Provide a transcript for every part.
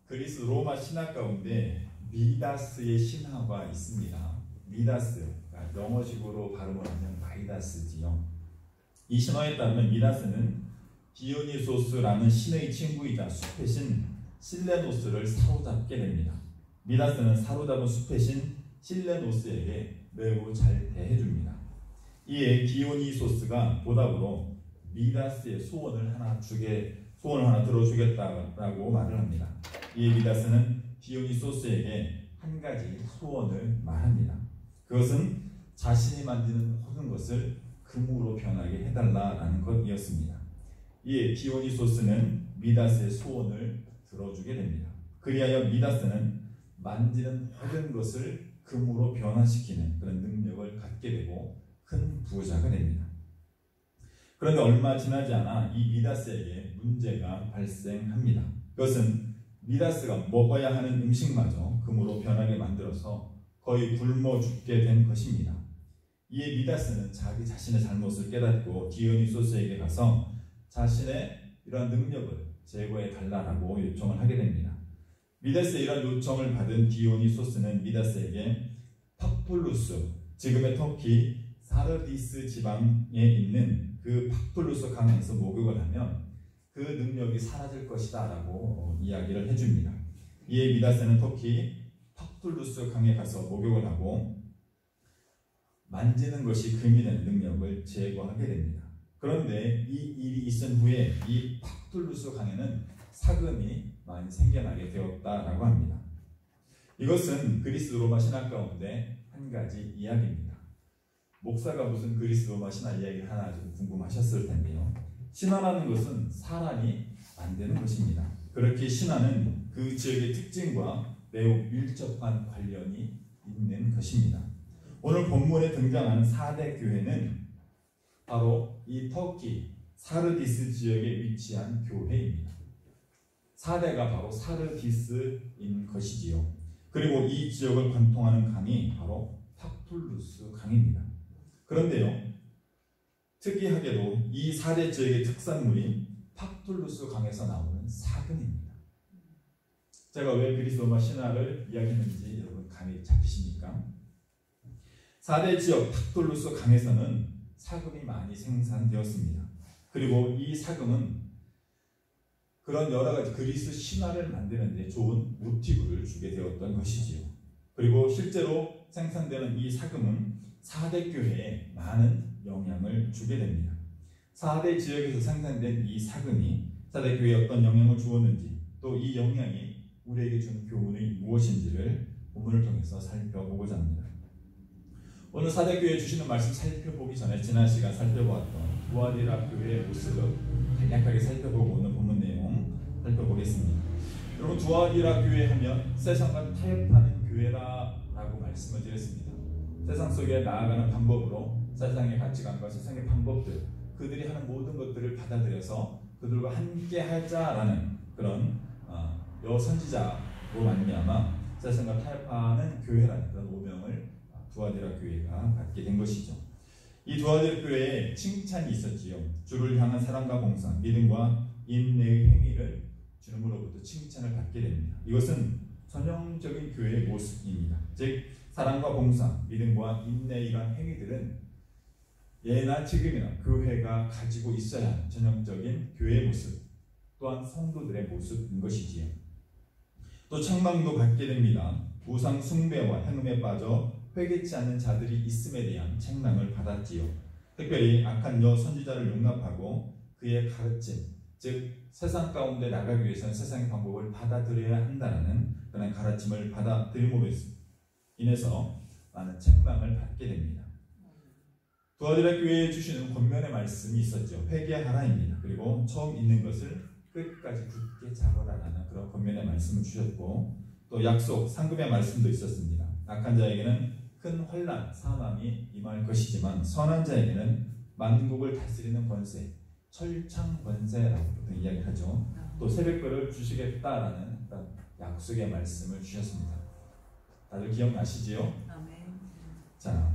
그리스 로마 신화 가운데 미다스의 신화가 있습니다. 미다스, 그러니까 영어식으로 발음을 하면 마이다스지요. 이 신화에 따르면 미다스는 디오니소스라는 신의 친구이자 숲의 신 실레노스를 사로잡게 됩니다. 미다스는 사로잡은 숲의 신 실레노스에게 매우 잘 대해줍니다. 이에 디오니소스가 보답으로 미다스의 소원을 하나 들어주겠다라고 말을 합니다. 이에 미다스는 디오니소스에게 한 가지 소원을 말합니다. 그것은 자신이 만드는 모든 것을 금으로 변하게 해달라는 것이었습니다. 이에 디오니소스는 미다스의 소원을 들어주게 됩니다. 그리하여 미다스는 만지는 모든 것을 금으로 변화시키는 그런 능력을 갖게 되고 큰 부자가 됩니다. 그런데 얼마 지나지 않아 이 미다스에게 문제가 발생합니다. 그것은 미다스가 먹어야 하는 음식마저 금으로 변하게 만들어서 거의 굶어 죽게 된 것입니다. 이에 미다스는 자기 자신의 잘못을 깨닫고 디오니소스에게 가서 자신의 이러한 능력을 제거해 달라고 요청을 하게 됩니다. 미다스의 이러한 요청을 받은 디오니소스는 미다스에게 팍플루스, 지금의 터키 사르디스 지방에 있는 그 팍플루스 강에서 목욕을 하면 그 능력이 사라질 것이다 라고 이야기를 해줍니다. 이에 미다스는 터키 팍플루스 강에 가서 목욕을 하고 만지는 것이 금이 되는 능력을 제거하게 됩니다. 그런데 이 일이 있은 후에 이 팍툴루스 강에는 사금이 많이 생겨나게 되었다라고 합니다. 이것은 그리스 로마 신화 가운데 한 가지 이야기입니다. 목사가 무슨 그리스 로마 신화 이야기를 하나 좀 궁금하셨을 텐데요. 신화라는 것은 사람이 만드는 것입니다. 그렇게 신화는 그 지역의 특징과 매우 밀접한 관련이 있는 것입니다. 오늘 본문에 등장하는 4대 교회는 바로 이 터키 사르디스 지역에 위치한 교회입니다. 4대가 바로 사르디스인 것이지요. 그리고 이 지역을 관통하는 강이 바로 팍툴루스 강입니다. 그런데요, 특이하게도 이 4대 지역의 특산물인 팍툴루스 강에서 나오는 사금입니다. 제가 왜 그리스 로마 신화를 이야기했는지 여러분 감이 잡히십니까? 4대 지역 팍툴루스 강에서는 사금이 많이 생산되었습니다. 그리고 이 사금은 그런 여러가지 그리스 신화를 만드는 데 좋은 모티브를 주게 되었던 것이지요. 그리고 실제로 생산되는 이 사금은 4대 교회에 많은 영향을 주게 됩니다. 4대 지역에서 생산된 이 사금이 4대 교회에 어떤 영향을 주었는지, 또 이 영향이 우리에게 준 교훈이 무엇인지를 본문을 통해서 살펴보고자 합니다. 오늘 4대 교회에 주시는 말씀 살펴보기 전에 지난 시간 살펴보았던 두아디라 교회의 모습을 간략하게 살펴보고 오늘 본문 내용 살펴보겠습니다. 여러분, 두아디라 교회 하면 세상과 타협하는 교회라고 말씀을 드렸습니다. 세상 속에 나아가는 방법으로 세상의 가치관과 세상의 방법들, 그들이 하는 모든 것들을 받아들여서 그들과 함께 하자라는 그런 여선지자로 말미암아 세상과 타협하는 교회라는 그런 오명을 두아디라 교회가 받게 된 것이죠. 이 두아디라 교회에 칭찬이 있었지요. 주를 향한 사랑과 봉사, 믿음과 인내의 행위를 주님으로부터 칭찬을 받게 됩니다. 이것은 전형적인 교회의 모습입니다. 즉 사랑과 봉사, 믿음과 인내의 이러한 행위들은 예나 지금이나 교회가 가지고 있어야 하는 전형적인 교회의 모습, 또한 성도들의 모습인 것이지요. 또 책망도 받게 됩니다. 우상 숭배와 행음에 빠져 회개치 않는 자들이 있음에 대한 책망을 받았지요. 특별히 악한 여선지자를 용납하고 그의 가르침, 즉 세상 가운데 나가기 위해서는 세상의 방법을 받아들여야 한다는 그런 가르침을 받아들임으로 인해서 많은 책망을 받게 됩니다. 두아디라 교회에 주시는 권면의 말씀이 있었죠. 회개하라입니다. 그리고 처음 있는 것을 끝까지 굳게 잡아라라는 그런 권면의 말씀을 주셨고, 또 약속, 상급의 말씀도 있었습니다. 악한 자에게는 큰 환난, 사망이 임할 것이지만 선한 자에게는 만국을 다스리는 권세, 철창 권세라고 이야기하죠. 또 새벽별을 주시겠다라는 약속의 말씀을 주셨습니다. 다들 기억나시지요? 아멘. 자,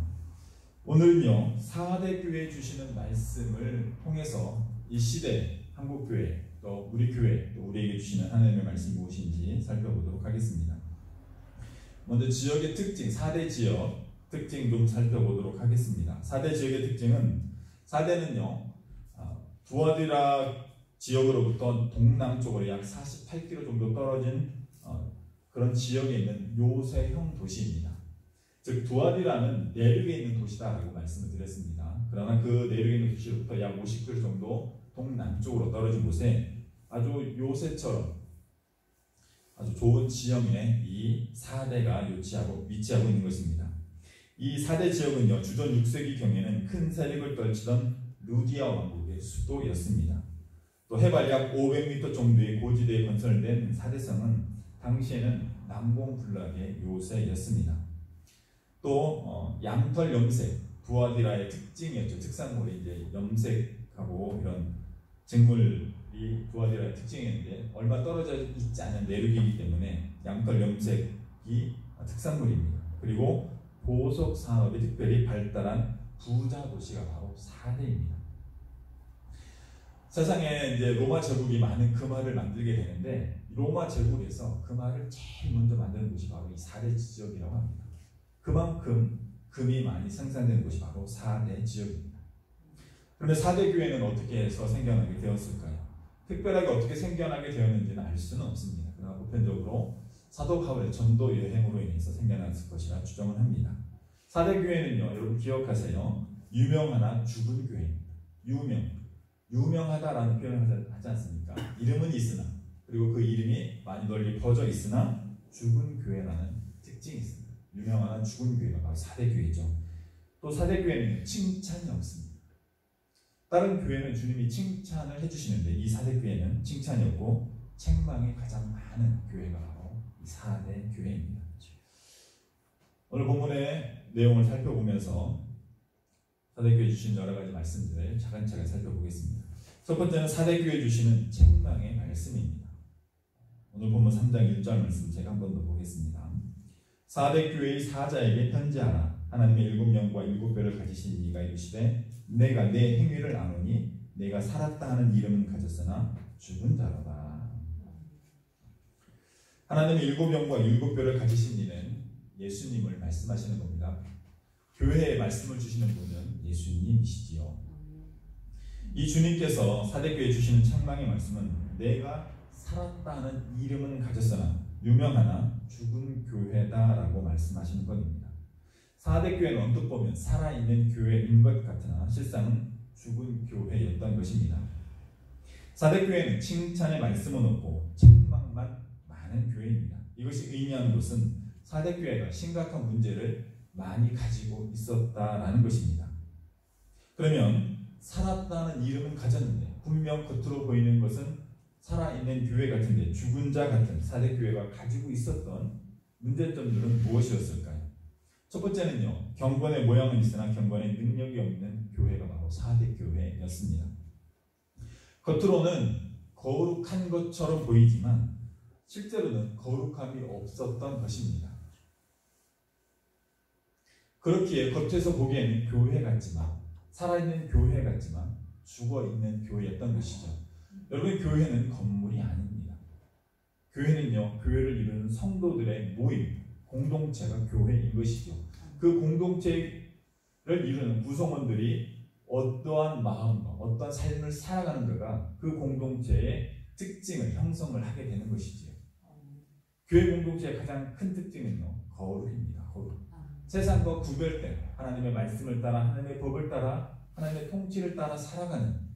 오늘은요 4대 교회에 주시는 말씀을 통해서 이 시대 한국교회, 또 우리 교회, 또 우리에게 주시는 하나님의 말씀이 무엇인지 살펴보겠습니다. 먼저 지역의 특징, 4대 지역 특징 좀 살펴보도록 하겠습니다. 4대 지역의 특징은 4대는요. 두아디라 지역으로부터 동남쪽으로 약 48km 정도 떨어진 그런 지역에 있는 요새형 도시입니다. 즉 두아디라는 내륙에 있는 도시다라고 말씀을 드렸습니다. 그러나 그 내륙에 있는 도시로부터 약 50km 정도 동남쪽으로 떨어진 곳에 아주 요새처럼 아주 좋은 지형에 이 4대가 위치하고 있는 것입니다. 이 4대 지역은요, 주전 6세기 경에는 큰 세력을 떨치던 루디아 왕국의 수도였습니다. 또 해발 약 500m 정도의 고지대에 건설된 4대성은 당시에는 남공블락의 요새였습니다. 또 양털 염색, 두아디라의 특징이었죠. 특산물이 이제 염색하고 이런 직물이 두아디라의 특징이었는데 얼마 떨어져 있지 않은 내륙이기 때문에 양털 염색이 특산물입니다. 그리고 보석 산업이 특별히 발달한 부자 도시가 바로 4대입니다. 세상에 이제 로마 제국이 많은 금화를 만들게 되는데 로마 제국에서 금화를 제일 먼저 만드는 곳이 바로 이 4대 지역이라고 합니다. 그만큼 금이 많이 생산되는 곳이 바로 4대 지역입니다. 그런데 4대 교회는 어떻게 해서 생겨나게 되었을까요? 특별하게 어떻게 생겨나게 되었는지는 알 수는 없습니다. 그러나 보편적으로 사도 바울의 전도 여행으로 인해서 생겨났을 것이라 추정을 합니다. 4대 교회는요, 여러분 기억하세요. 유명하나 죽은 교회입니다. 유명하다라는 표현을 하지 않습니까? 이름은 있으나, 그리고 그 이름이 많이 널리 퍼져 있으나 죽은 교회라는 특징이 있습니다. 유명하나 죽은 교회가 바로 4대 교회죠. 또 4대 교회는 칭찬이 없습니다. 다른 교회는 주님이 칭찬을 해주시는데 이 4대 교회는 칭찬이 없고 책망이 가장 많은 교회가 바로 이 4대 교회입니다. 오늘 본문의 내용을 살펴보면서 4대 교회 주신 여러 가지 말씀들을 차근차근 살펴보겠습니다. 첫 번째는 4대 교회 주시는 책망의 말씀입니다. 오늘 본문 3장 1절 말씀 제가 한 번 더 보겠습니다. 4대 교회의 사자에게 편지하라. 하나님의 7명과 7뼈를 가지신 이가 이르시되 내가 내 행위를 아노니 내가 살았다 하는 이름은 가졌으나 죽은 자로다. 하나님의 7명과 7뼈를 가지신 이는 예수님을 말씀하시는 겁니다. 교회에 말씀을 주시는 분은 예수님이시지요. 이 주님께서 4대 교회에 주시는 책망의 말씀은 내가 살았다 하는 이름은 가졌으나 유명하나 죽은 교회다라고 말씀하시는 것입니다. 4대 교회는 언뜻 보면 살아있는 교회인 것 같으나 실상은 죽은 교회였던 것입니다. 4대 교회는 칭찬의 말씀은 없고 책망만 많은 교회입니다. 이것이 의미하는 것은 4대 교회가 심각한 문제를 많이 가지고 있었다라는 것입니다. 그러면 살았다는 이름은 가졌는데 분명 겉으로 보이는 것은 살아있는 교회 같은데 죽은 자 같은 4대 교회가 가지고 있었던 문제점들은 무엇이었을까요? 첫 번째는요, 경건의 모양은 있으나 경건의 능력이 없는 교회가 바로 4대 교회였습니다. 겉으로는 거룩한 것처럼 보이지만 실제로는 거룩함이 없었던 것입니다. 그렇기에 겉에서 보기에는 교회 같지만 살아있는 교회 같지만 죽어있는 교회였던 것이죠. 여러분, 교회는 건물이 아닙니다. 교회는요, 교회를 이루는 성도들의 모임, 공동체가 교회인 것이죠. 그 공동체를 이루는 구성원들이 어떠한 마음과 어떠한 삶을 살아가는가가 그 공동체의 특징을 형성을 하게 되는 것이지요. 교회 공동체의 가장 큰 특징은요, 거룩입니다. 거룩. 세상과 구별된 하나님의 말씀을 따라 하나님의 법을 따라 하나님의 통치를 따라 살아가는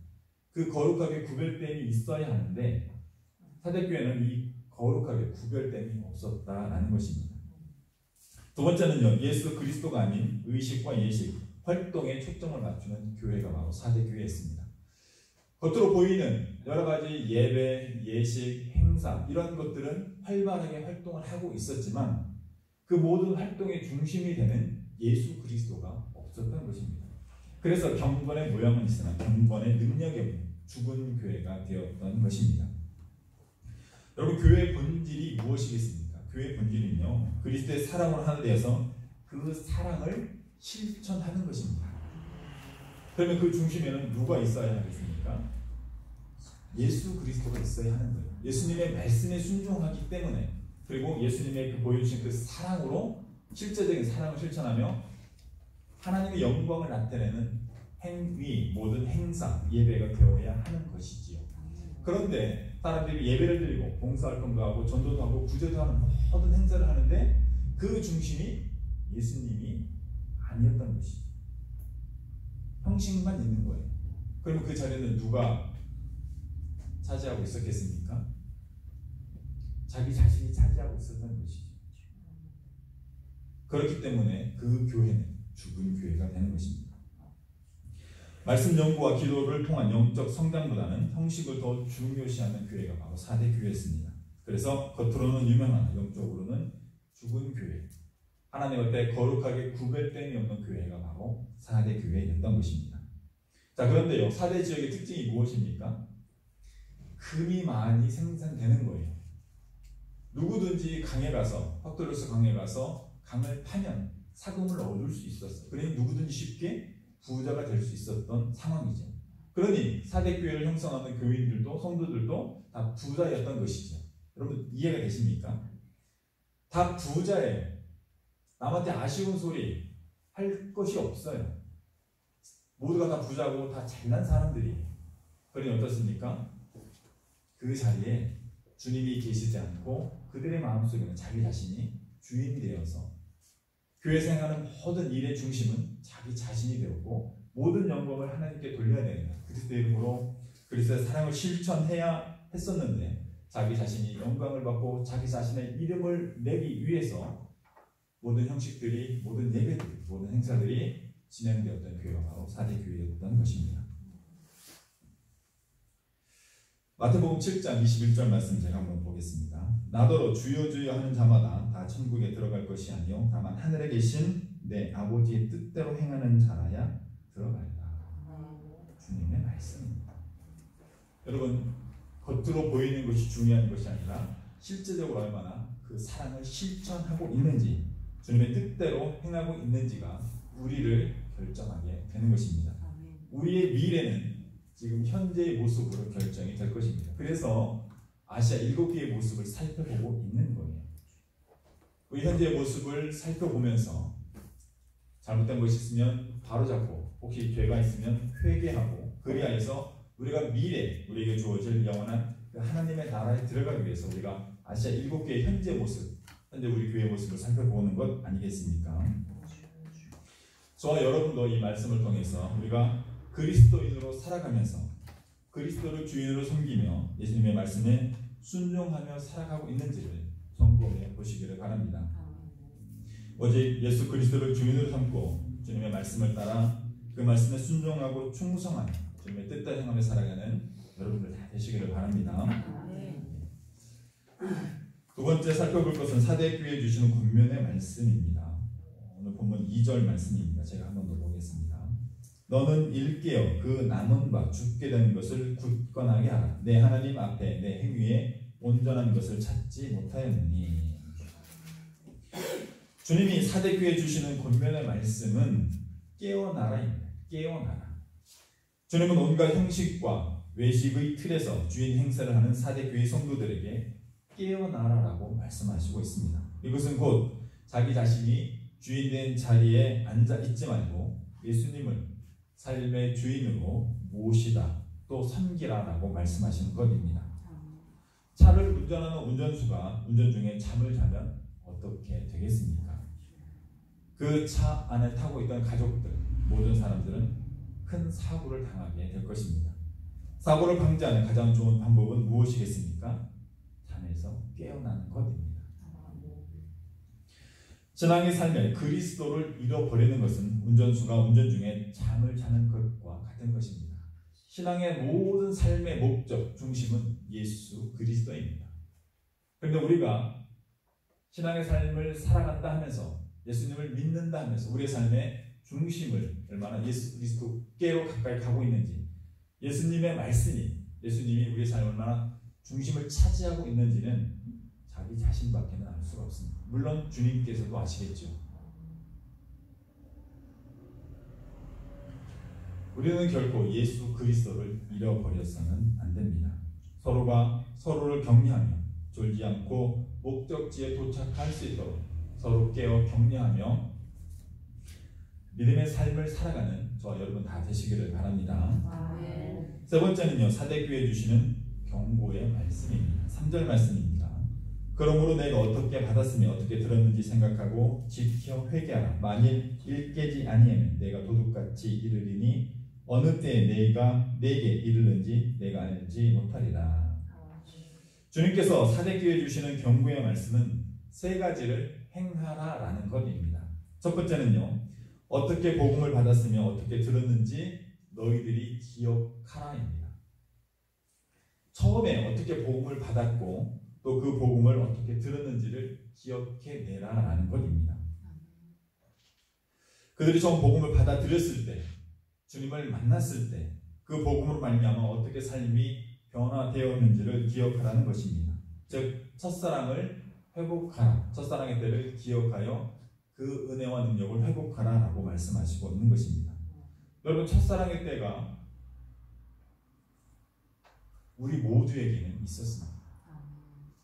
그 거룩하게 구별됨이 있어야 하는데 4대 교회는 이 거룩하게 구별됨이 없었다라는 것입니다. 두 번째는요, 예수 그리스도가 아닌 의식과 예식, 활동에 초점을 맞추는 교회가 바로 4대 교회였습니다. 겉으로 보이는 여러 가지 예배, 예식, 행사 이런 것들은 활발하게 활동을 하고 있었지만 그 모든 활동의 중심이 되는 예수 그리스도가 없었던 것입니다. 그래서 경건의 모양은 있으나 경건의 능력이 없는 죽은 교회가 되었던 것입니다. 여러분, 교회의 본질이 무엇이겠습니까? 교회의 본질은요, 그리스도의 사랑으로 하나 되어서 그 사랑을 실천하는 것입니다. 그러면 그 중심에는 누가 있어야 하겠습니까? 예수 그리스도가 있어야 하는 거예요. 예수님의 말씀에 순종하기 때문에 그리고 예수님의 그 보여주신 그 사랑으로 실제적인 사랑을 실천하며 하나님의 영광을 나타내는 행위, 모든 행사, 예배가 되어야 하는 것이지요. 그런데 사람들이 예배를 드리고 봉사활동도 하고 전도도 하고 구제도 하는 모든 행사를 하는데 그 중심이 예수님이 아니었던 것이죠. 형식만 있는 거예요. 그러면 그 자리는 누가 차지하고 있었겠습니까? 자기 자신이 차지하고 있었던 것이죠. 그렇기 때문에 그 교회는 죽은 교회가 되는 것입니다. 말씀 연구와 기도를 통한 영적 성장보다는 형식을 더 중요시하는 교회가 바로 4대 교회였습니다. 그래서 겉으로는 유명하나 영적으로는 죽은 교회, 하나님 앞에 거룩하게 구별됨이 없는 교회가 바로 4대 교회였던 것입니다. 자, 그런데요, 4대 지역의 특징이 무엇입니까? 금이 많이 생산되는 거예요. 누구든지 강에 가서, 팍도르스 강에 가서 강을 파면 사금을 얻을 수 있었어요. 그러니 누구든지 쉽게 부자가 될 수 있었던 상황이죠. 그러니 4대 교회를 형성하는 교인들도 성도들도 다 부자였던 것이죠. 여러분 이해가 되십니까? 다 부자예요. 남한테 아쉬운 소리 할 것이 없어요. 모두가 다 부자고 다 잘난 사람들이에요. 그러니 어떻습니까? 그 자리에 주님이 계시지 않고 그들의 마음속에는 자기 자신이 주인이 되어서 교회 생활하는 모든 일의 중심은 자기 자신이 되었고 모든 영광을 하나님께 돌려야 됩니다. 그리스도의 이름으로 그리스도의 사랑을 실천해야 했었는데 자기 자신이 영광을 받고 자기 자신의 이름을 내기 위해서 모든 형식들이, 모든 예배들이, 모든 행사들이 진행되었던 교회가 바로 4대 교회였던 것입니다. 마태복음 7장 21절 말씀 제가 한번 보겠습니다. 나더러 주여 주여 하는 자마다 다 천국에 들어갈 것이 아니요 다만 하늘에 계신 내 아버지의 뜻대로 행하는 자라야 들어가리라. 주님의 말씀입니다. 여러분 겉으로 보이는 것이 중요한 것이 아니라 실제적으로 얼마나 그 사랑을 실천하고 있는지, 주님의 뜻대로 행하고 있는지가 우리를 결정하게 되는 것입니다. 우리의 미래는 지금 현재의 모습으로 결정이 될 것입니다. 그래서 아시아 7개의 모습을 살펴보고 있는 거예요. 우리 현재의 모습을 살펴보면서 잘못된 것이 있으면 바로잡고 혹시 죄가 있으면 회개하고 그리하여서 우리가 미래, 우리에게 주어질 영원한 그 하나님의 나라에 들어가기 위해서 우리가 아시아 7개의 현재 모습, 현재 우리 교회의 모습을 살펴보는 것 아니겠습니까? 저와 여러분도 이 말씀을 통해서 우리가 그리스도인으로 살아가면서 그리스도를 주인으로 섬기며 예수님의 말씀에 순종하며 살아가고 있는지를 점검해 보시기를 바랍니다. 오직 예수 그리스도를 주인으로 삼고 주님의 말씀을 따라 그 말씀에 순종하고 충성하는 주님의 뜻대로 행하며 살아가는 여러분들 다 되시기를 바랍니다. 두 번째 살펴볼 것은 4대 교회에 주시는 권면의 말씀입니다. 오늘 본문 2절 말씀입니다. 제가 한 번 더 보겠습니다. 너는 일깨어 그 남은 바 죽게 되는 것을 굳건하게 하라. 내 하나님 앞에 내 행위에 온전한 것을 찾지 못하였느니. 주님이 4대 교회에 주시는 권면의 말씀은 깨어나라입니다. 깨어나라. 주님은 온갖 형식과 외식의 틀에서 주인 행세를 하는 4대 교회 성도들에게 깨어나라라고 말씀하시고 있습니다. 이것은 곧 자기 자신이 주인된 자리에 앉아 있지 말고 예수님을 삶의 주인으로 모시다 또 섬기라라고 말씀하시는 것입니다. 차를 운전하는 운전수가 운전 중에 잠을 자면 어떻게 되겠습니까? 그 차 안에 타고 있던 가족들, 모든 사람들은 큰 사고를 당하게 될 것입니다. 사고를 방지하는 가장 좋은 방법은 무엇이겠습니까? 잠에서 깨어나는 것입니다. 신앙의 삶에 그리스도를 잃어버리는 것은 운전수가 운전 중에 잠을 자는 것과 같은 것입니다. 신앙의 모든 삶의 목적, 중심은 예수 그리스도입니다. 그런데 우리가 신앙의 삶을 살아간다 하면서 예수님을 믿는다 하면서 우리의 삶의 중심을 얼마나 예수 그리스도께로 가까이 가고 있는지, 예수님의 말씀이, 예수님이 우리의 삶을 얼마나 중심을 차지하고 있는지는 자기 자신밖에는 알 수가 없습니다. 물론 주님께서도 아시겠죠. 우리는 결코 예수 그리스도를 잃어버려서는 안 됩니다. 서로가 서로를 격려하며 졸지 않고 목적지에 도착할 수 있도록 서로 깨어 격려하며 믿음의 삶을 살아가는 저와 여러분 다 되시기를 바랍니다. 아멘. 세 번째는요, 사대교회 주시는 경고의 말씀입니다. 3절 말씀입니다. 그러므로 내가 어떻게 받았으며 어떻게 들었는지 생각하고 지켜 회개하라. 만일 일깨지 아니하면 내가 도둑같이 이르리니 어느 때에 내게 이르는지 내가 알지 못하리라. 주님께서 사대교회에 주시는 경고의 말씀은 세 가지를 행하라라는 것입니다. 첫 번째는요, 어떻게 복음을 받았으며 어떻게 들었는지 너희들이 기억하라입니다. 처음에 어떻게 복음을 받았고 또 그 복음을 어떻게 들었는지를 기억해내라라는 것입니다. 그들이 처음 복음을 받아들였을 때, 주님을 만났을 때 그 복음으로 말미암아 어떻게 삶이 변화되었는지를 기억하라는 것입니다. 즉 첫사랑을 회복하라, 첫사랑의 때를 기억하여 그 은혜와 능력을 회복하라라고 말씀하시고 있는 것입니다. 여러분, 첫사랑의 때가 우리 모두에게는 있었습니다.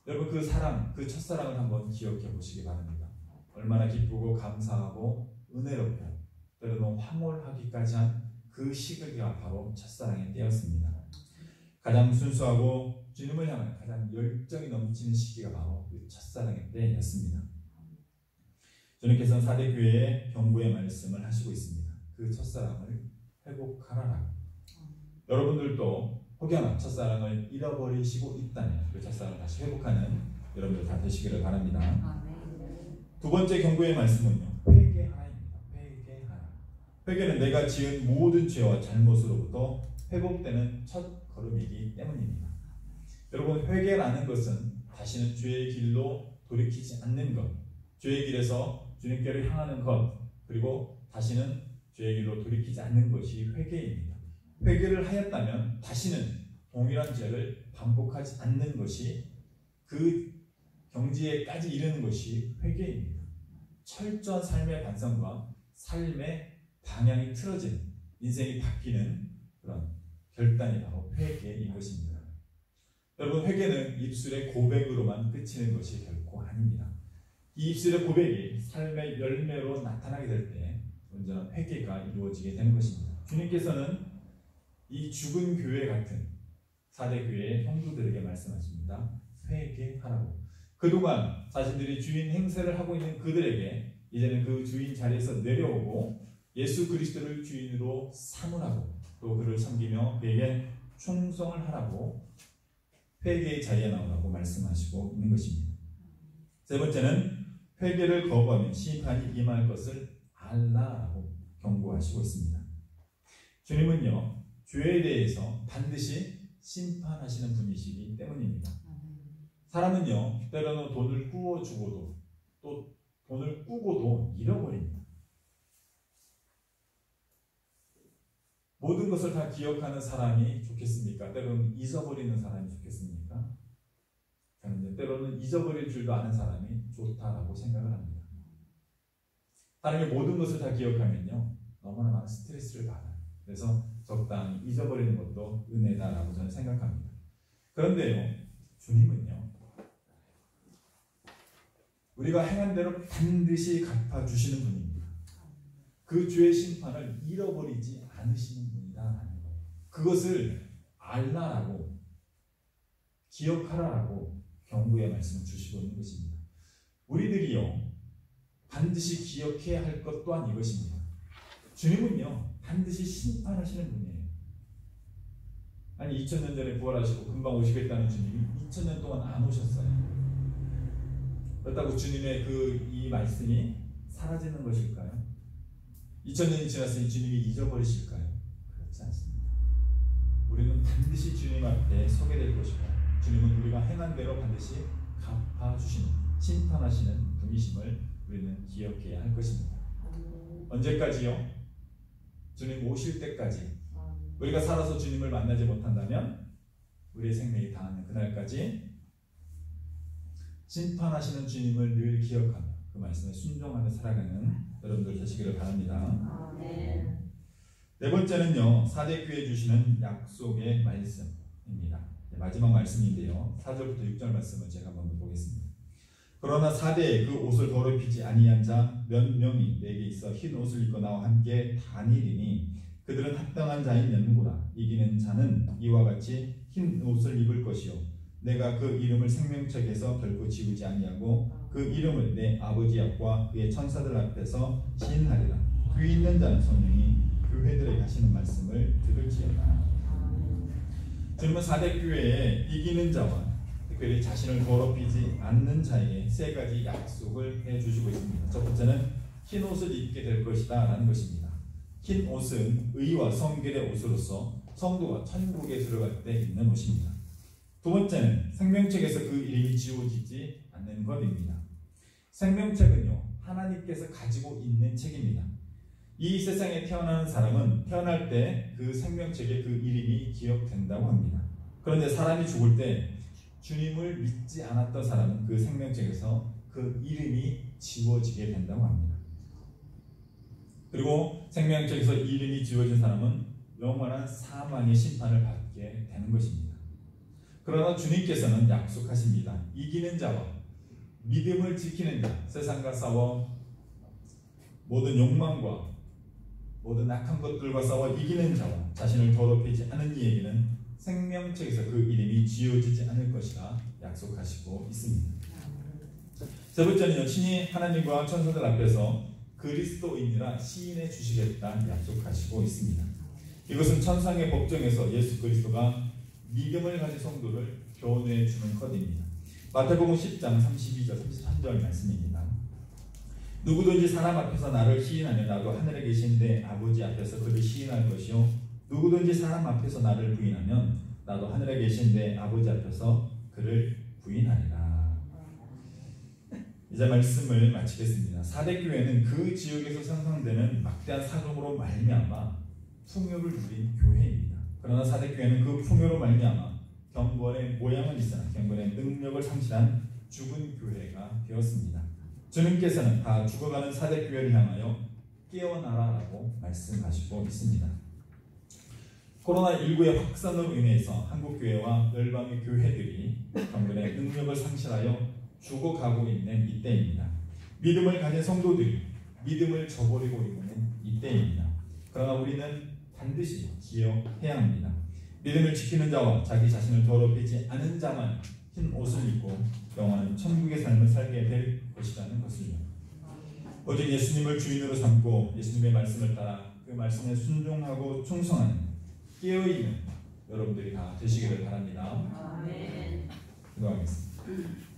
여러분, 그 사랑, 그 첫사랑을 한번 기억해 보시기 바랍니다. 얼마나 기쁘고 감사하고 은혜롭고 때로는 황홀하기까지 한 그 시기가 바로 첫사랑의 때였습니다. 가장 순수하고 주님을 향한 가장 열정이 넘치는 시기가 바로 그 첫사랑의 때였습니다. 주님께서는 사대교회에 경고의 말씀을 하시고 있습니다. 그 첫사랑을 회복하라라고. 여러분들도 혹여나 첫사랑을 잃어버리시고 있다면 그 첫사랑을 다시 회복하는 여러분들 다 되시기를 바랍니다. 두 번째 경고의 말씀은요, 회개하라입니다. 회개하라. 회개는 내가 지은 모든 죄와 잘못으로부터 회복되는 첫 걸음이기 때문입니다. 여러분, 회개라는 것은 다시는 죄의 길로 돌이키지 않는 것, 죄의 길에서 주님께로 향하는 것, 그리고 다시는 죄의 길로 돌이키지 않는 것이 회개입니다. 회개를 하였다면 다시는 동일한 죄를 반복하지 않는 것이, 그 경지에까지 이르는 것이 회개입니다. 철저한 삶의 반성과 삶의 방향이 틀어지는, 인생이 바뀌는 그런 결단이 바로 회개인 것입니다. 여러분, 회개는 입술의 고백으로만 그치는 것이 결코 아닙니다. 이 입술의 고백이 삶의 열매로 나타나게 될 때 온전한 회개가 이루어지게 되는 것입니다. 주님께서는 이 죽은 교회 같은 사대교회의 성도들에게 말씀하십니다. 회개하라고. 그동안 자신들이 주인 행세를 하고 있는 그들에게 이제는 그 주인 자리에서 내려오고 예수 그리스도를 주인으로 삼으라고, 또 그를 섬기며 그에게 충성을 하라고 회개의 자리에 나오라고 말씀하시고 있는 것입니다. 세 번째는 회개를 거부하면 심판이 임할 것을 알라라고 경고하시고 있습니다. 주님은요, 죄에 대해서 반드시 심판하시는 분이시기 때문입니다. 사람은요, 때로는 돈을 꾸어주고도 또 돈을 꾸고도 잃어버립니다. 모든 것을 다 기억하는 사람이 좋겠습니까? 때로는 잊어버리는 사람이 좋겠습니까? 저는 때로는 잊어버릴 줄도 아는 사람이 좋다라고 생각을 합니다. 사람이 모든 것을 다 기억하면요, 너무나 많은 스트레스를 받아요. 그래서 적당히 잊어버리는 것도 은혜다라고 저는 생각합니다. 그런데요, 주님은요, 우리가 행한 대로 반드시 갚아주시는 분입니다. 그 죄의 심판을 잃어버리지 않으시는 분이다라는 거예요. 그것을 알라라고, 기억하라라고 경고의 말씀을 주시고 있는 것입니다. 우리들이요, 반드시 기억해야 할 것 또한 이것입니다. 주님은요, 반드시 심판하시는 분이에요. 아니, 2000년 전에 부활하시고 금방 오시겠다는 주님이 2000년 동안 안 오셨어요. 그렇다고 주님의 이 말씀이 사라지는 것일까요? 2000년이 지났으니 주님이 잊어버리실까요? 그렇지 않습니다. 우리는 반드시 주님 앞에 서게 될 것이고, 주님은 우리가 행한 대로 반드시 갚아주시는, 심판하시는 분이심을 우리는 기억해야 할 것입니다. 언제까지요? 주님 오실 때까지. 우리가 살아서 주님을 만나지 못한다면 우리의 생명이 다하는 그날까지 심판하시는 주님을 늘 기억하며 그 말씀에 순종하며 살아가는 여러분들 되시기를 바랍니다. 네 번째는요, 사대교회에 주시는 약속의 말씀입니다. 마지막 말씀인데요. 4절부터 6절 말씀을 제가 한번 보겠습니다. 그러나 4대에 그 옷을 더럽히지 아니한 자 몇 명이 내게 있어 흰 옷을 입고 나와 함께 다니리니 그들은 합당한 자인 연구라. 이기는 자는 이와 같이 흰 옷을 입을 것이요 내가 그 이름을 생명책에서 결코 지우지 아니하고 그 이름을 내 아버지 앞과 그의 천사들 앞에서 시인하리라. 귀 있는 자는 성령이 교회들에 가시는 말씀을 들을지어다. 주님은 4대 교회에 이기는 자와 특별히 자신을 더럽히지 않는 자에게 세 가지 약속을 해주시고 있습니다. 첫 번째는 흰 옷을 입게 될 것이다 라는 것입니다. 흰 옷은 의와 성결의 옷으로서 성도가 천국에 들어갈 때 입는 옷입니다. 두 번째는 생명책에서 그 이름이 지워지지 않는 것입니다. 생명책은요, 하나님께서 가지고 있는 책입니다. 이 세상에 태어나는 사람은 태어날 때 그 생명책에 그 이름이 기억된다고 합니다. 그런데 사람이 죽을 때 주님을 믿지 않았던 사람은 그 생명책에서 그 이름이 지워지게 된다고 합니다. 그리고 생명책에서 이름이 지워진 사람은 영원한 사망의 심판을 받게 되는 것입니다. 그러나 주님께서는 약속하십니다. 이기는 자와 믿음을 지키는 자, 세상과 싸워 모든 욕망과 모든 악한 것들과 싸워 이기는 자와 자신을 더럽히지 않은 이에게는 생명책에서 그 이름이 지워지지 않을 것이라 약속하시고 있습니다. 세 번째는요, 친히 하나님과 천사들 앞에서 그리스도인이라 시인해 주시겠다 약속하시고 있습니다. 이것은 천상의 법정에서 예수 그리스도가 믿음을 가진 성도를 교훈해 주는 것입니다. 마태복음 10장 32절 33절 말씀입니다. 누구든지 사람 앞에서 나를 시인하면 나도 하늘에 계신 내 아버지 앞에서 그를 시인할 것이요 누구든지 사람 앞에서 나를 부인하면 나도 하늘에 계신 내 아버지 앞에서 그를 부인하리라. 이제 말씀을 마치겠습니다. 4대 교회는 그 지역에서 생성되는 막대한 사정으로 말미암아 풍요를 누린 교회입니다. 그러나 4대 교회는 그 풍요로 말미암아 경건의 모양은 있으나 경건의 능력을 상실한 죽은 교회가 되었습니다. 주님께서는 다 죽어가는 4대 교회를 향하여 깨어나라라고 말씀하시고 있습니다. 코로나19의 확산으로 인해서 한국교회와 열방의 교회들이 경건의 능력을 상실하여 죽어가고 있는 이때입니다. 믿음을 가진 성도들이 믿음을 저버리고 있는 이때입니다. 그러나 우리는 반드시 기억해야 합니다. 믿음을 지키는 자와 자기 자신을 더럽히지 않은 자만 흰 옷을 입고 영원한 천국의 삶을 살게 될 것이라는 것을요. 오직 예수님을 주인으로 삼고 예수님의 말씀을 따라 그 말씀에 순종하고 충성하는 깨어있는 여러분들이 다 되시기를 바랍니다. 아멘. 기도하겠습니다.